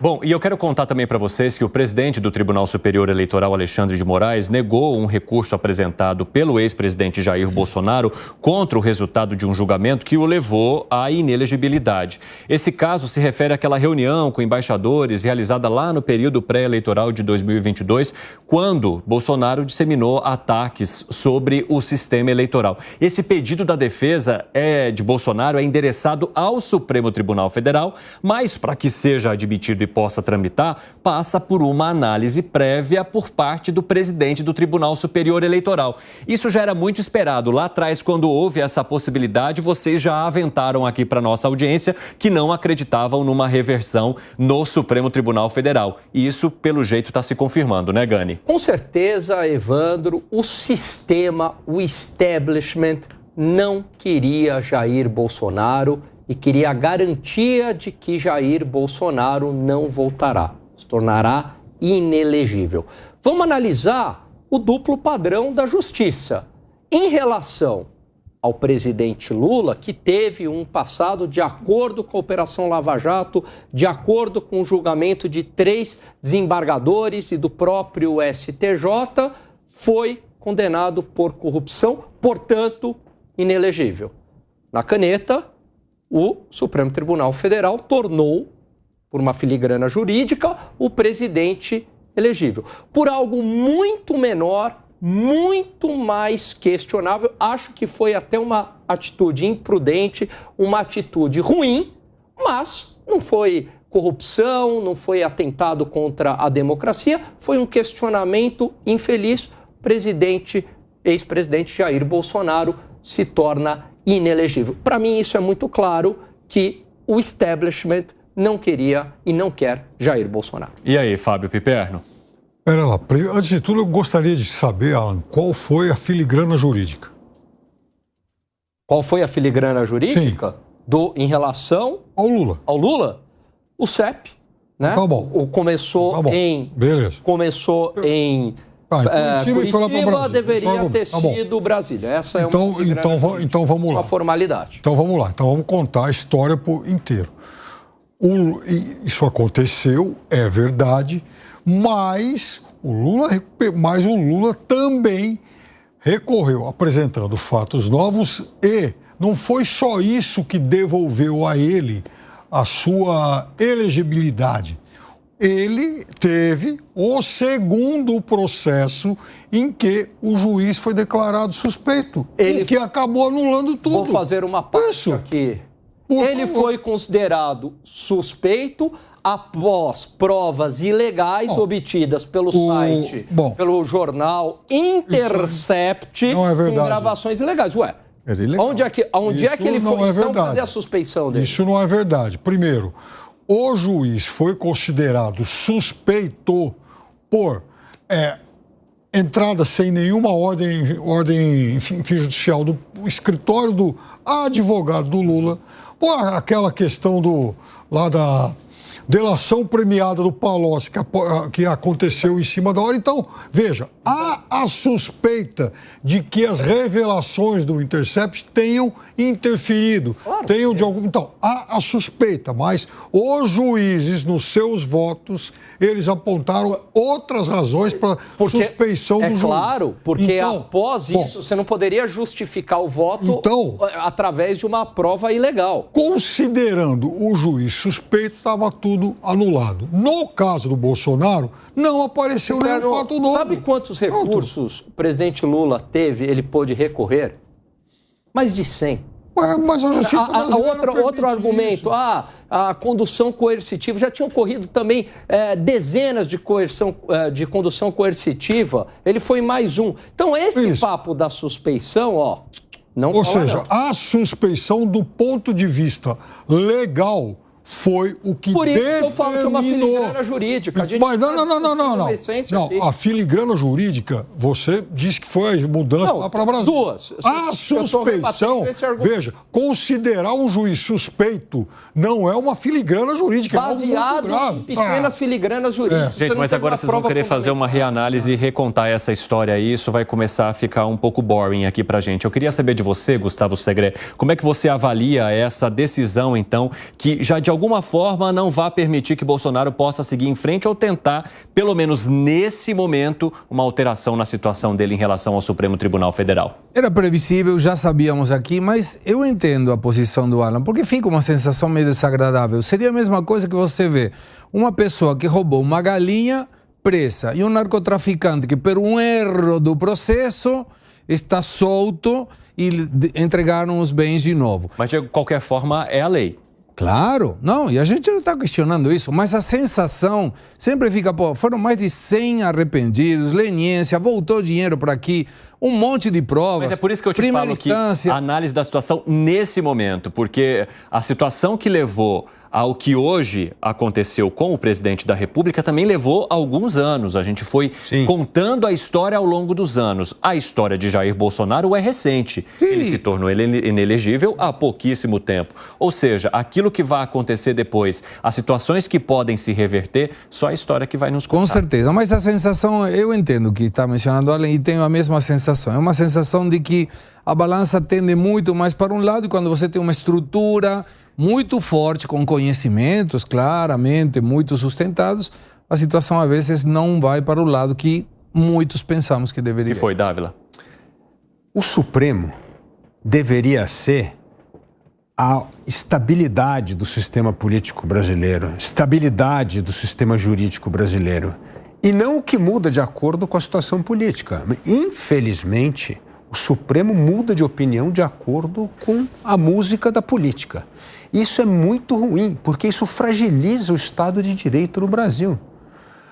Bom, e eu quero contar também para vocês que o presidente do Tribunal Superior Eleitoral, Alexandre de Moraes, negou um recurso apresentado pelo ex-presidente Jair Bolsonaro contra o resultado de um julgamento que o levou à inelegibilidade. Esse caso se refere àquela reunião com embaixadores realizada lá no período pré-eleitoral de 2022, quando Bolsonaro disseminou ataques sobre o sistema eleitoral. Esse pedido da defesa de Bolsonaro é endereçado ao Supremo Tribunal Federal, mas para que seja admitido e possa tramitar, passa por uma análise prévia por parte do presidente do Tribunal Superior Eleitoral. Isso já era muito esperado. Lá atrás, quando houve essa possibilidade, vocês já aventaram aqui para nossa audiência que não acreditavam numa reversão no Supremo Tribunal Federal. E isso, pelo jeito, está se confirmando, né, Gani? Com certeza, Evandro, o sistema, o establishment não queria Jair Bolsonaro e queria a garantia de que Jair Bolsonaro não voltará, se tornará inelegível. Vamos analisar o duplo padrão da justiça. Em relação ao presidente Lula, que teve um passado de acordo com a Operação Lava Jato, de acordo com o julgamento de 3 desembargadores e do próprio STJ, foi condenado por corrupção, portanto, inelegível. Na caneta, o Supremo Tribunal Federal tornou, por uma filigrana jurídica, o presidente elegível. Por algo muito menor, muito mais questionável, acho que foi até uma atitude imprudente, uma atitude ruim, mas não foi corrupção, não foi atentado contra a democracia, foi um questionamento infeliz. Ex-presidente Jair Bolsonaro se torna inelegível. Para mim, isso é muito claro que o establishment não queria e não quer Jair Bolsonaro. E aí, Fábio Piperno? Pera lá, antes de tudo, eu gostaria de saber, Alan, qual foi a filigrana jurídica? Qual foi a filigrana jurídica? Sim. Em relação ao Lula. Ao Lula? O CEP, né? Tá bom. Começou tá bom. Beleza. Começou em Curitiba, e foi lá para Brasília. Deveria ter sido Brasília. Essa é então vamos lá. Uma formalidade. Então vamos lá. Então vamos contar a história por inteiro. Isso aconteceu, é verdade, mas o Lula também recorreu, apresentando fatos novos, e não foi só isso que devolveu a ele a sua elegibilidade. Ele teve o segundo processo em que o juiz foi declarado suspeito, o que acabou anulando tudo. Vou fazer uma parte aqui. Ele foi considerado suspeito após provas ilegais obtidas pelo site, pelo jornal Intercept, com gravações ilegais. Ué, onde é que ele foi? Então, cadê a suspeição dele? Isso não é verdade. Primeiro, o juiz foi considerado suspeito por entrada sem nenhuma ordem judicial do escritório do advogado do Lula, por aquela questão da delação premiada do Palocci, que aconteceu em cima da hora. Então, veja, há a suspeita de que as revelações do Intercept tenham interferido, tenham de algum... Então, há a suspeita, mas os juízes, nos seus votos, eles apontaram outras razões para suspeição do juiz. É claro, porque após isso, você não poderia justificar o voto através de uma prova ilegal. Considerando o juiz suspeito, estava tudo anulado. No caso do Bolsonaro, não apareceu nenhum fato novo. Sabe quantos recursos o presidente Lula teve, ele pôde recorrer? Mais de 100. Mas a justiça outro argumento, a condução coercitiva, já tinham ocorrido também dezenas de condução coercitiva, ele foi mais um. Então esse papo da suspeição, não Ou seja, a suspeição do ponto de vista legal foi o que Por isso que eu falo que é uma filigrana jurídica. Mas não. A filigrana jurídica, você disse que foi a mudança lá para Brasília. Duas. A suspeição, veja, considerar um juiz suspeito não é uma filigrana jurídica. Baseado em pequenas filigranas jurídicas. Gente, mas agora vocês vão querer fazer uma reanálise e recontar essa história aí. Isso vai começar a ficar um pouco boring aqui pra gente. Eu queria saber de você, Gustavo Segré, como é que você avalia essa decisão, então, que já de alguma forma, não vá permitir que Bolsonaro possa seguir em frente ou tentar, pelo menos nesse momento, uma alteração na situação dele em relação ao Supremo Tribunal Federal. Era previsível, já sabíamos aqui, mas eu entendo a posição do Alan, porque fica uma sensação meio desagradável. Seria a mesma coisa que você vê uma pessoa que roubou uma galinha presa e um narcotraficante que, por um erro do processo, está solto e entregaram os bens de novo. Mas, de qualquer forma, é a lei. Claro, não, e a gente não está questionando isso, mas a sensação sempre fica, pô, foram mais de 100 arrependidos, leniência, voltou dinheiro para aqui, um monte de provas. Mas é por isso que eu te falo que a análise da situação nesse momento, porque a situação que levou ao que hoje aconteceu com o presidente da República também levou alguns anos. A gente foi contando a história ao longo dos anos. A história de Jair Bolsonaro é recente. Sim. Ele se tornou inelegível há pouquíssimo tempo. Ou seja, aquilo que vai acontecer depois, as situações que podem se reverter, só a história que vai nos contar. Com certeza, mas a sensação, eu entendo o que está mencionando Alan e tenho a mesma sensação. É uma sensação de que a balança tende muito mais para um lado e quando você tem uma estrutura muito forte, com conhecimentos claramente muito sustentados, a situação às vezes não vai para o lado que muitos pensamos que deveria. O que foi, Dávila? O Supremo deveria ser a estabilidade do sistema político brasileiro, estabilidade do sistema jurídico brasileiro, e não o que muda de acordo com a situação política. Infelizmente, o Supremo muda de opinião de acordo com a música da política. Isso é muito ruim, porque isso fragiliza o Estado de Direito no Brasil.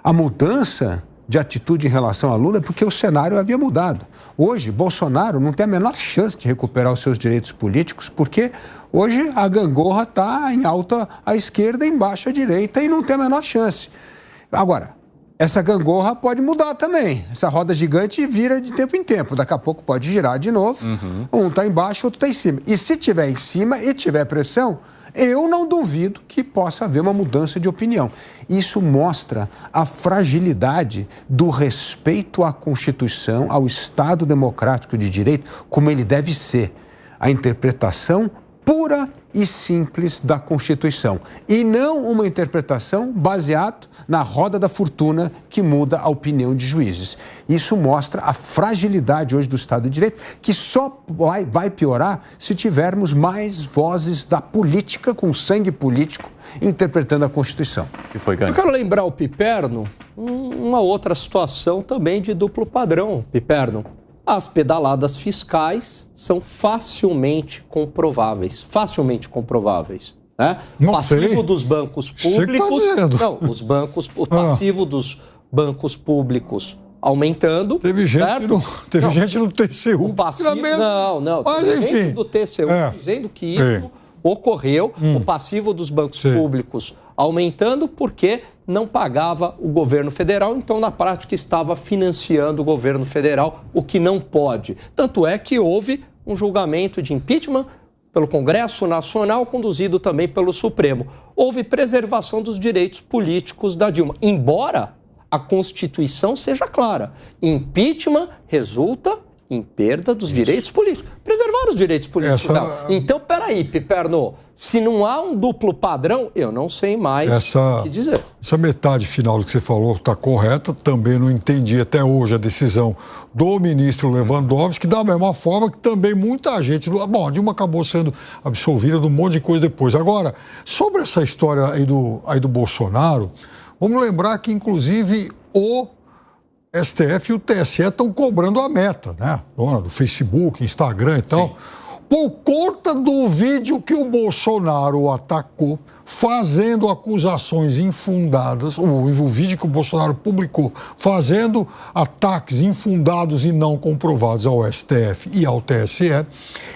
A mudança de atitude em relação a Lula é porque o cenário havia mudado. Hoje, Bolsonaro não tem a menor chance de recuperar os seus direitos políticos, porque hoje a gangorra está em alta à esquerda, em baixa à direita e não tem a menor chance. Agora, essa gangorra pode mudar também. Essa roda gigante vira de tempo em tempo. Daqui a pouco pode girar de novo. Um está embaixo, outro está em cima. E se tiver em cima e tiver pressão, eu não duvido que possa haver uma mudança de opinião. Isso mostra a fragilidade do respeito à Constituição, ao Estado democrático de direito, como ele deve ser. A interpretação pura e simples da Constituição. E não uma interpretação baseada na roda da fortuna que muda a opinião de juízes. Isso mostra a fragilidade hoje do Estado de Direito, que só vai piorar se tivermos mais vozes da política, com sangue político, interpretando a Constituição. Que foi, Gani? Eu quero lembrar o Piperno uma outra situação também de duplo padrão, Piperno. As pedaladas fiscais são facilmente comprováveis. Né? O passivo dos bancos públicos. Não, o passivo dos bancos públicos aumentando. Teve gente no TCU. O passivo, não. Mas enfim. Do TCU dizendo que isso ocorreu. O passivo dos bancos públicos aumentando porque não pagava o governo federal, então na prática estava financiando o governo federal, o que não pode. Tanto é que houve um julgamento de impeachment pelo Congresso Nacional, conduzido também pelo Supremo. Houve preservação dos direitos políticos da Dilma, embora a Constituição seja clara. Impeachment resulta em perda dos direitos políticos. Preservar os direitos políticos dela. Então, peraí, Piperno, se não há um duplo padrão, eu não sei mais o que dizer. Essa metade final do que você falou está correta. Também não entendi até hoje a decisão do ministro Lewandowski, da mesma forma que também muita gente... Bom, a Dilma acabou sendo absolvida de um monte de coisa depois. Agora, sobre essa história aí do Bolsonaro, vamos lembrar que, inclusive, o STF e o TSE estão cobrando a Meta, né? Dona do Facebook, Instagram e tal. Sim. Por conta do vídeo que o Bolsonaro atacou, fazendo acusações infundadas, o vídeo que o Bolsonaro publicou, fazendo ataques infundados e não comprovados ao STF e ao TSE.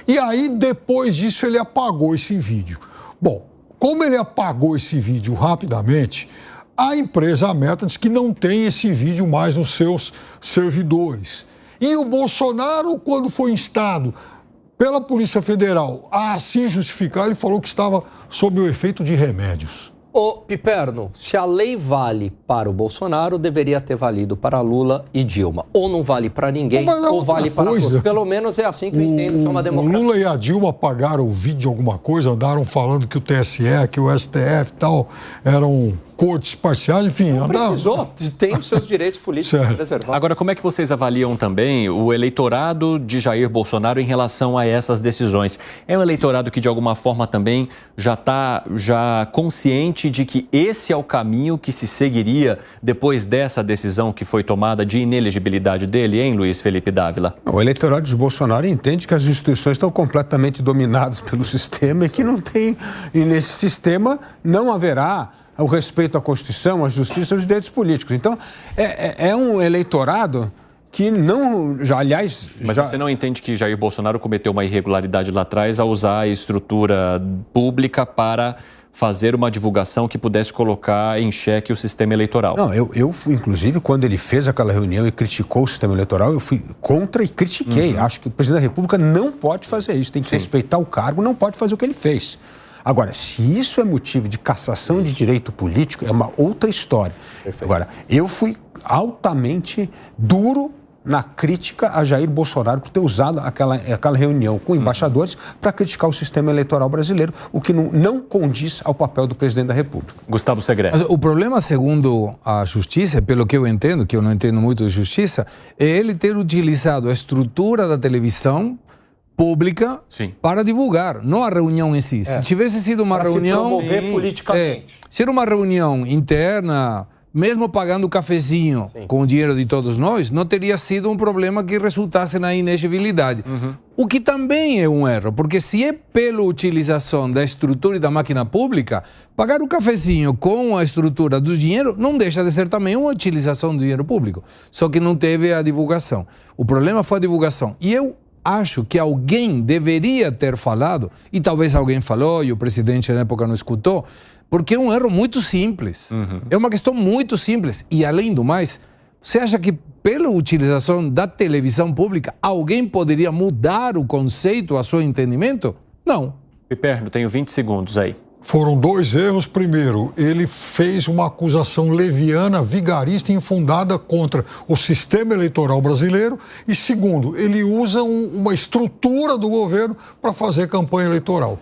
E aí, depois disso, ele apagou esse vídeo. Bom, como ele apagou esse vídeo rapidamente, a empresa, a Meta, diz que não tem esse vídeo mais nos seus servidores. E o Bolsonaro, quando foi instado pela Polícia Federal a assim justificar, ele falou que estava sob o efeito de remédios. Ô, Piperno, se a lei vale para o Bolsonaro, deveria ter valido para Lula e Dilma. Ou não vale para ninguém, ou vale para todos. Pelo menos é assim que eu entendo que é uma democracia. O Lula e a Dilma pagaram o vídeo de alguma coisa, andaram falando que o TSE, que o STF e tal, eram cortes parciais, enfim. Não precisou, tem os seus direitos políticos preservados. Agora, como é que vocês avaliam também o eleitorado de Jair Bolsonaro em relação a essas decisões? É um eleitorado que, de alguma forma, também já está consciente de que esse é o caminho que se seguiria depois dessa decisão que foi tomada de inelegibilidade dele, hein, Luiz Felipe Dávila? O eleitorado de Bolsonaro entende que as instituições estão completamente dominadas pelo sistema e que não tem, e nesse sistema não haverá o respeito à Constituição, à justiça e aos direitos políticos. Então, é um eleitorado que não, aliás... Mas você não entende que Jair Bolsonaro cometeu uma irregularidade lá atrás ao usar a estrutura pública para fazer uma divulgação que pudesse colocar em xeque o sistema eleitoral? Não, eu fui, inclusive, quando ele fez aquela reunião e criticou o sistema eleitoral, eu fui contra e critiquei. Acho que o presidente da República não pode fazer isso, tem que respeitar o cargo, não pode fazer o que ele fez. Agora, se isso é motivo de cassação de direito político, é uma outra história. Perfeito. Agora, eu fui altamente duro na crítica a Jair Bolsonaro por ter usado aquela reunião com embaixadores para criticar o sistema eleitoral brasileiro, o que não condiz ao papel do presidente da República. Gustavo Segré. Mas o problema, segundo a justiça, pelo que eu entendo, que eu não entendo muito de justiça, é ele ter utilizado a estrutura da televisão pública para divulgar, não a reunião em si. Se tivesse sido uma reunião... Se promover politicamente. Ser uma reunião interna, mesmo pagando cafezinho com o dinheiro de todos nós, não teria sido um problema que resultasse na inexigibilidade. O que também é um erro, porque se é pela utilização da estrutura e da máquina pública, pagar o cafezinho com a estrutura do dinheiro não deixa de ser também uma utilização do dinheiro público. Só que não teve a divulgação. O problema foi a divulgação. E eu acho que alguém deveria ter falado, e talvez alguém falou e o presidente na época não escutou, porque é um erro muito simples. É uma questão muito simples. E, além do mais, você acha que, pela utilização da televisão pública, alguém poderia mudar o conceito, a seu entendimento? Não. Piperno, tenho 20 segundos aí. Foram dois erros. Primeiro, ele fez uma acusação leviana, vigarista e infundada contra o sistema eleitoral brasileiro. E segundo, ele usa uma estrutura do governo para fazer campanha eleitoral.